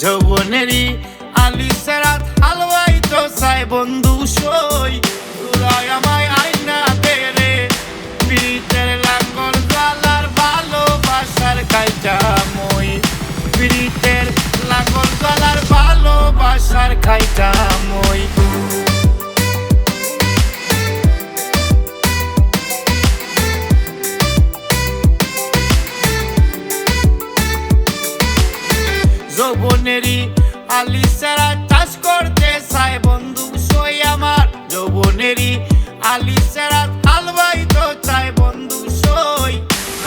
যৌবনেরই আলি সেরাত হালুয়াই তো চাই বন্ধু সই তুলাই আমায় আইনা তেরে পিরিতের লাঙ্গল জ্বালার ভালোবাসার খাইটা মই পিরিতের লাঙ্গল জ্বালার ভালোবাসার খাইটা মই যৌবনেরই আলি সেরা চাষ করতে চাই বন্ধু সই আমার যৌবনেরই আলি সেরা হালুয়াই তো চাই বন্ধু সই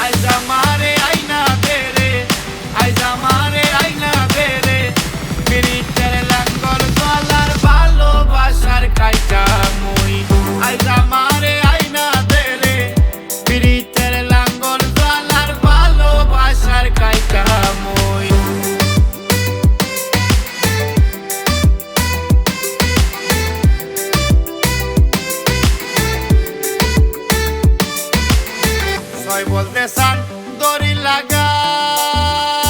আইজ আমারে আইনা বেরে আইজ আমারে আইনা বেরে পিরিতের লাঙ্গল জ্বালার ভালোবাসার খাইটা মই আইজ আমারে আইনা বেরে পিরিতের লাঙ্গল জ্বালার ভালোবাসার খাইটা মই বলতে চান দড়ি লাগাও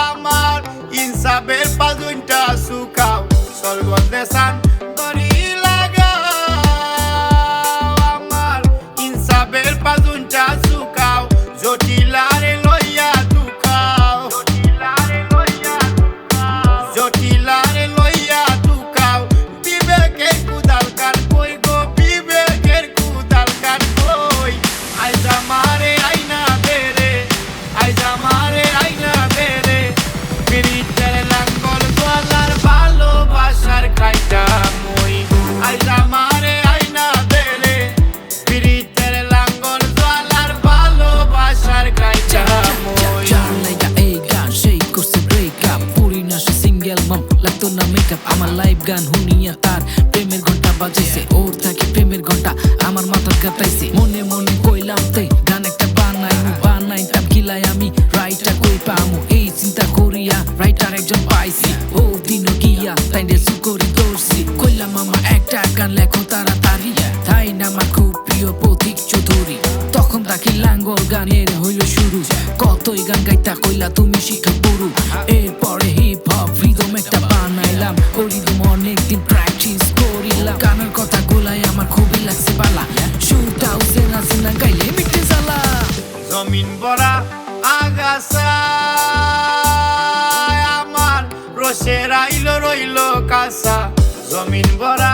আমার ইনসাফের পাজুনটা শুকাও সল বলতে চান দড়ি লাগাও আমার ইনসাফের পাজুনটা শুকাও জটিলারে লইয়া দুখাও জটিলারে লইয়া দুখাও বিবেকের কুদাল কার কই গো বিবেকের কুদাল কার কই আইজ আমারে আইনা বেরে আইজ আমারে আইনা বেরে পিরিতের লাঙ্গল জ্বালার ভালোবাসার খাইটা মই আইজ আমারে আইনা বেরে পিরিতের লাঙ্গল জ্বালার ভালোবাসার খাইটা মই যার লাইগা এই গান সেই করছে ব্রেকআপ পুরি না সে সিঙ্গেল মম লাগতো না মেকআপ আমার লাইভ গান হুনিয়া তার প্রেমের ঘন্টা বাজাইছে ওর থাকে প্রেমের ঘন্টা আমার মাথার গাতাইছে মনে মনে কইলাম তাই গান একটা বানাইতাম কিলাই আমি রাইটার কই পামু এই চিন্তা করিয়া রাইটার একজন পাইছি ও দিনও গিয়া তাই রেসু করি দৌড়ছি কইলাম মামা একটা গান লেখো তাড়াতাড়ি তাই না আমার খুব প্রিয় প্রতীক চৌধুরী তখন তাকে লাঙ্গল গানের হইল শুরু কতই গান গাইতা কইলা তুমি শিখা পুরু এরপরে হিপ হপ রিদম একটা বানাইলাম ও রিদম অনেকদিন প্র্যাকটিস করিলাম গানের কথা গোলাই আমার খুবই লাগছে বালা সুরটাও চেনা চেনা গাইলে মিটে জ্বালা জমিন ভরা আগাছা আমার রসে রাইল রইল কাঁচা জমিন ভরা